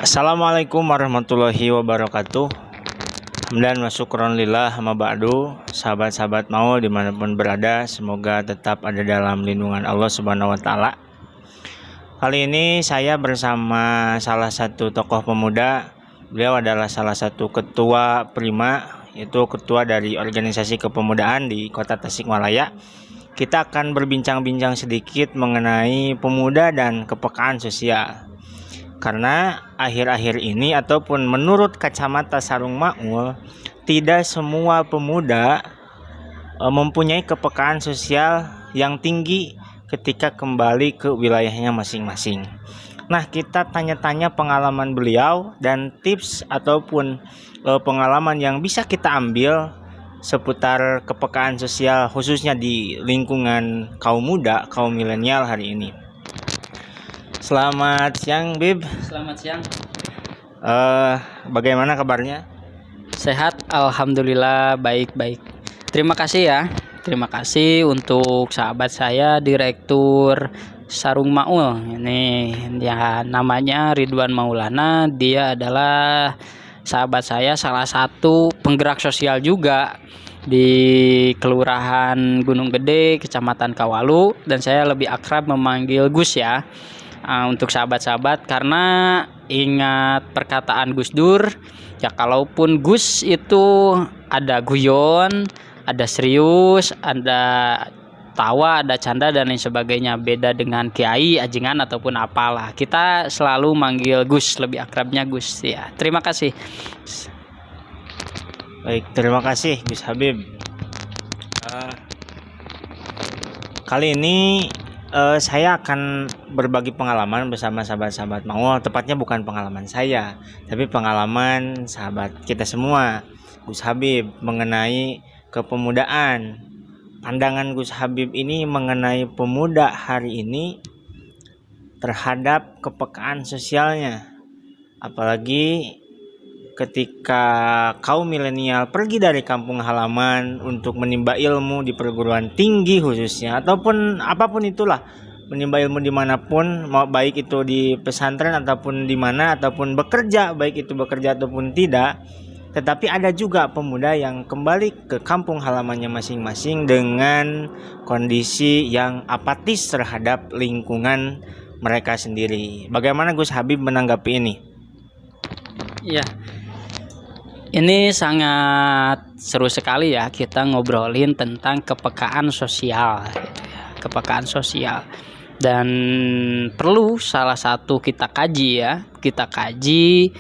Assalamualaikum warahmatullahi wabarakatuh. Hamdan wa syukron lillah amma ba'du. Sahabat-sahabat mau dimanapun berada, semoga tetap ada dalam lindungan Allah Subhanahu wa Ta'ala. Kali ini saya bersama salah satu tokoh pemuda. Beliau adalah salah satu ketua Prima, yaitu ketua dari organisasi kepemudaan di Kota Tasikmalaya. Kita akan berbincang-bincang sedikit mengenai pemuda dan kepekaan sosial. Karena akhir-akhir ini ataupun menurut kacamata Sarung Makmul, tidak semua pemuda mempunyai kepekaan sosial yang tinggi ketika kembali ke wilayahnya masing-masing. Nah, kita tanya-tanya pengalaman beliau dan tips ataupun pengalaman yang bisa kita ambil seputar kepekaan sosial khususnya di lingkungan kaum muda, kaum milenial hari ini. Selamat siang, Bib. Selamat siang. Bagaimana kabarnya? Sehat, alhamdulillah, baik-baik. Terima kasih ya. Terima kasih untuk sahabat saya, Direktur Sarung Makmul. Ini ya, namanya Ridwan Maulana. Dia adalah sahabat saya, salah satu penggerak sosial juga di Kelurahan Gunung Gede, Kecamatan Kawalu, dan saya lebih akrab memanggil Gus ya. Untuk sahabat-sahabat, karena ingat perkataan Gus Dur ya, kalaupun Gus itu ada guyon, ada serius, ada tawa, ada canda dan lain sebagainya. Beda dengan kiai, ajengan ataupun apalah, kita selalu manggil Gus, lebih akrabnya Gus ya. Terima kasih. Baik, terima kasih Gus Habib. Kali ini saya akan berbagi pengalaman bersama sahabat-sahabat Makmul. Tepatnya bukan pengalaman saya, tapi pengalaman sahabat kita semua, Gus Habib, mengenai kepemudaan. Pandangan Gus Habib ini mengenai pemuda hari ini terhadap kepekaan sosialnya. Apalagi ketika kaum milenial pergi dari kampung halaman untuk menimba ilmu di perguruan tinggi khususnya, ataupun apapun itulah, menimba ilmu dimanapun, mau baik itu di pesantren ataupun di mana, ataupun bekerja, baik itu bekerja ataupun tidak. Tetapi ada juga pemuda yang kembali ke kampung halamannya masing-masing dengan kondisi yang apatis terhadap lingkungan mereka sendiri. Bagaimana Gus Habib menanggapi ini? Ya, ini sangat seru sekali ya, kita ngobrolin tentang kepekaan sosial gitu ya. Kepekaan sosial, dan perlu salah satu kita kaji ya, kita kaji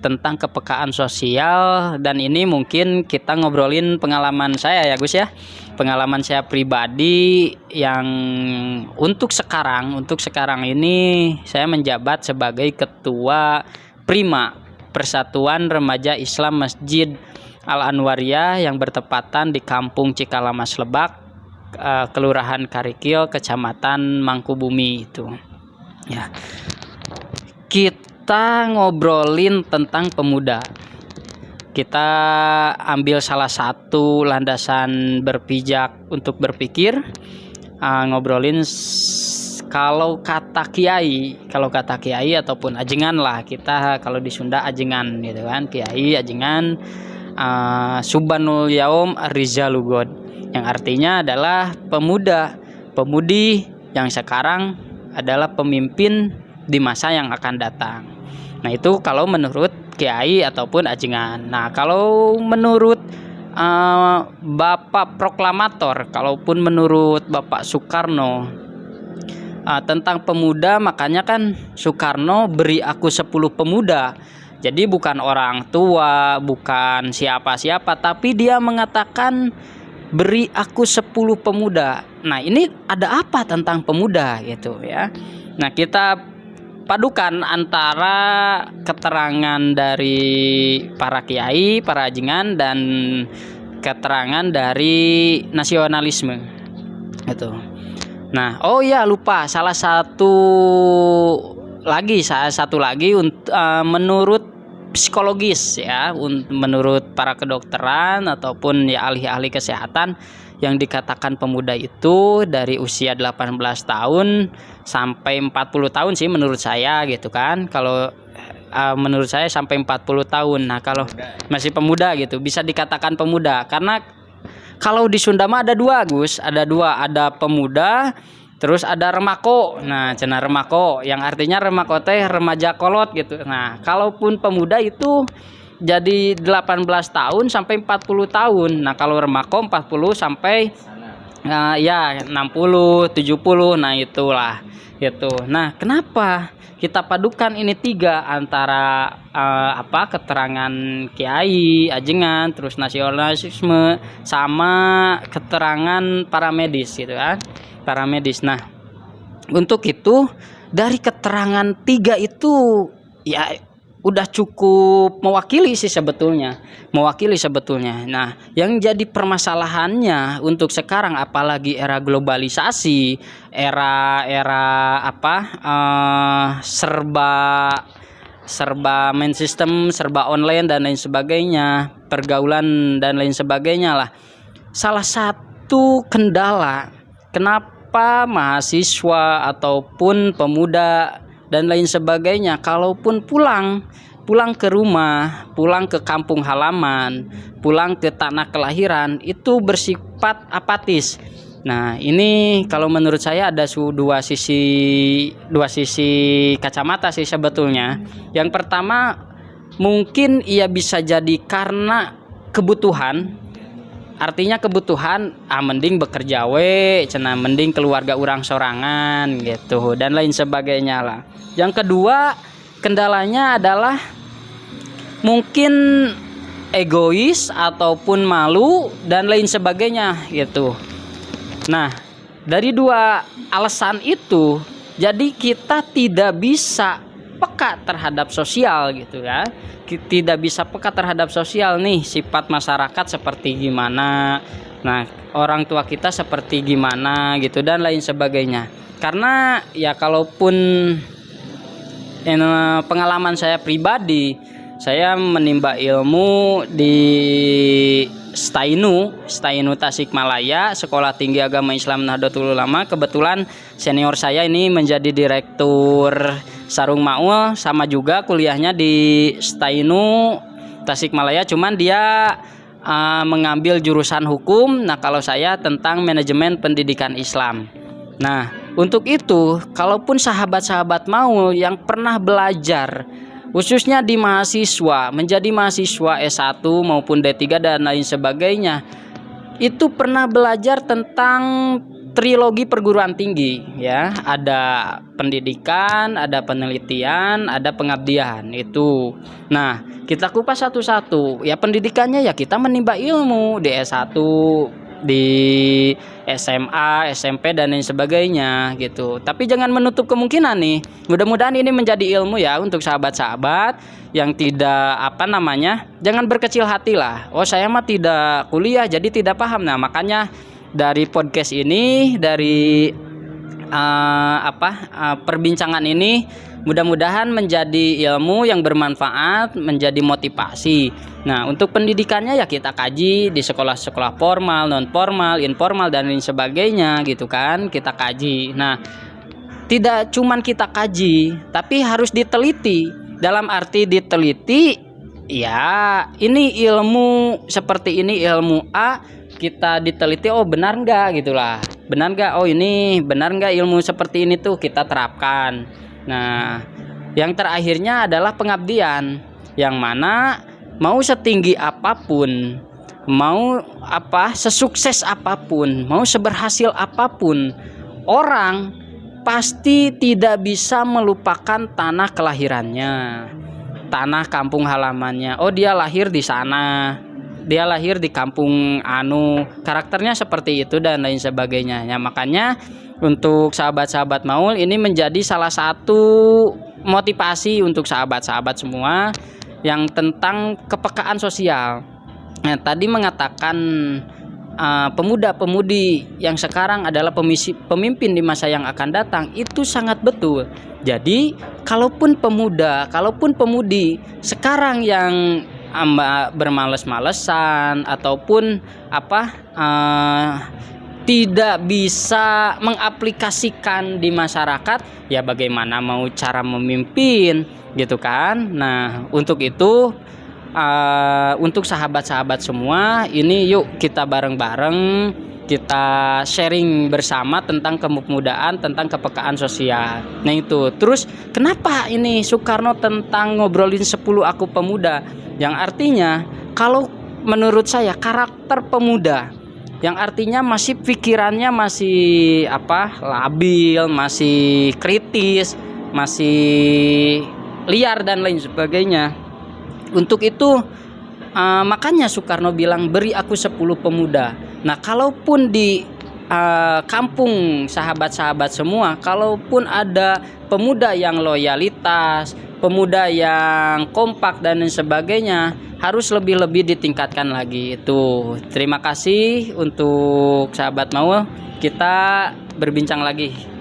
tentang kepekaan sosial. Dan ini mungkin kita ngobrolin pengalaman saya ya Gus ya, pengalaman saya pribadi yang untuk sekarang ini saya menjabat sebagai ketua Prima, Persatuan Remaja Islam Masjid Al-Anwariyah, yang bertepatan di Kampung Cikalamas Lebak, Kelurahan Karikil, Kecamatan Mangkubumi itu. Ya. Kita ngobrolin tentang pemuda. Kita ambil salah satu landasan berpijak untuk berpikir, ngobrolin kalau kata kiai ataupun ajengan lah, kita kalau di Sunda ajengan gitu kan, kiai, ajengan, Subhanul Yaum Ar-Rizalugod, yang artinya adalah pemuda, pemudi yang sekarang adalah pemimpin di masa yang akan datang. Nah, itu kalau menurut kiai ataupun ajengan. Nah, kalau menurut Bapak Proklamator, kalaupun menurut Bapak Soekarno, tentang pemuda, makanya kan Soekarno beri aku 10 pemuda. Jadi bukan orang tua, bukan siapa-siapa, tapi dia mengatakan beri aku 10 pemuda. Nah, ini ada apa tentang pemuda gitu ya. Nah, kita padukan antara keterangan dari para kiai, para ajengan, dan keterangan dari nasionalisme gitu. Nah, oh ya, lupa salah satu lagi menurut psikologis ya, menurut para kedokteran ataupun ya ahli-ahli kesehatan, yang dikatakan pemuda itu dari usia 18 tahun sampai 40 tahun sih menurut saya gitu kan. Kalau menurut saya sampai 40 tahun. Nah, kalau masih pemuda gitu bisa dikatakan pemuda, karena kalau di Sunda mah ada dua, Gus, ada dua, ada pemuda terus ada remako. Nah, cenah remako yang artinya remako teh remaja kolot gitu. Nah, kalaupun pemuda itu jadi 18 tahun sampai 40 tahun. Nah, kalau remako 40 sampai ya 60, 70. Nah, itulah gitu. Nah, kenapa kita padukan ini tiga antara keterangan kiai, ajengan, terus nasionalisme sama keterangan para medis gitu kan. Para medis. Nah, untuk itu dari keterangan tiga itu ya udah cukup mewakili sebetulnya. Nah, yang jadi permasalahannya untuk sekarang, apalagi era globalisasi, era serba main sistem, serba online dan lain sebagainya, pergaulan dan lain sebagainya lah. Salah satu kendala kenapa mahasiswa ataupun pemuda dan lain sebagainya kalaupun pulang ke rumah, pulang ke kampung halaman, pulang ke tanah kelahiran itu bersifat apatis. Nah, ini kalau menurut saya ada dua sisi kacamata sih sebetulnya. Yang pertama, mungkin ia bisa jadi karena kebutuhan. Artinya kebutuhan, mending bekerja cenah, mending keluarga orang sorangan gitu dan lain sebagainya lah. Yang kedua, kendalanya adalah mungkin egois ataupun malu dan lain sebagainya gitu. Nah, dari dua alasan itu, jadi kita tidak bisa peka terhadap sosial gitu ya. Tidak bisa peka terhadap sosial nih, sifat masyarakat seperti gimana. Nah, orang tua kita seperti gimana gitu dan lain sebagainya. Karena ya kalaupun pengalaman saya pribadi, saya menimba ilmu di Stainu Tasikmalaya, Sekolah Tinggi Agama Islam Nahdlatul Ulama. Kebetulan senior saya ini menjadi direktur Sarung Maul, sama juga kuliahnya di Stainu Tasikmalaya, cuman dia mengambil jurusan hukum. Nah, kalau saya tentang manajemen pendidikan Islam. Nah, untuk itu kalaupun sahabat-sahabat Maul yang pernah belajar khususnya di mahasiswa, menjadi mahasiswa S1 maupun D3 dan lain sebagainya, itu pernah belajar tentang trilogi perguruan tinggi ya. Ada pendidikan, ada penelitian, ada pengabdian itu. Nah, kita kupas satu-satu. Ya, pendidikannya ya kita menimba ilmu di S1, di SMA, SMP dan lain sebagainya gitu. Tapi jangan menutup kemungkinan nih. Mudah-mudahan ini menjadi ilmu ya untuk sahabat-sahabat yang tidak jangan berkecil hati lah. Oh, saya mah tidak kuliah jadi tidak paham. Nah, makanya dari podcast ini, dari perbincangan ini mudah-mudahan menjadi ilmu yang bermanfaat, menjadi motivasi. Nah, untuk pendidikannya ya kita kaji di sekolah-sekolah formal, non formal, informal dan lain sebagainya gitu kan, kita kaji. Nah, tidak cuman kita kaji, tapi harus diteliti. Dalam arti diteliti, ya ini ilmu seperti ini, ilmu A, kita diteliti, oh benar nggak gitulah, benar nggak, oh ini benar nggak ilmu seperti ini tuh kita terapkan. Nah, yang terakhirnya adalah pengabdian, yang mana mau setinggi apapun, mau sesukses apapun, mau seberhasil apapun, orang pasti tidak bisa melupakan tanah kelahirannya, tanah kampung halamannya. Oh, dia lahir di sana, dia lahir di kampung karakternya seperti itu dan lain sebagainya. Ya, makanya untuk sahabat-sahabat Maul ini menjadi salah satu motivasi untuk sahabat-sahabat semua yang tentang kepekaan sosial. Nah, tadi mengatakan pemuda-pemudi yang sekarang adalah pemimpin di masa yang akan datang, itu sangat betul. Jadi kalaupun pemuda, kalaupun pemudi sekarang yang bermales-malesan ataupun tidak bisa mengaplikasikan di masyarakat, ya bagaimana mau cara memimpin gitu kan. Nah, untuk itu untuk sahabat-sahabat semua, ini yuk kita bareng-bareng kita sharing bersama tentang kepemudaan, tentang kepekaan sosial. Nah itu. Terus kenapa ini Soekarno tentang ngobrolin 10 aku pemuda? Yang artinya kalau menurut saya karakter pemuda yang artinya masih pikirannya masih labil, masih kritis, masih liar dan lain sebagainya. Untuk itu makanya Soekarno bilang beri aku 10 pemuda. Nah, kalaupun di kampung sahabat-sahabat semua, kalaupun ada pemuda yang loyalitas, pemuda yang kompak dan lain sebagainya, harus lebih-lebih ditingkatkan lagi itu. Terima kasih untuk sahabat Maul. Kita berbincang lagi.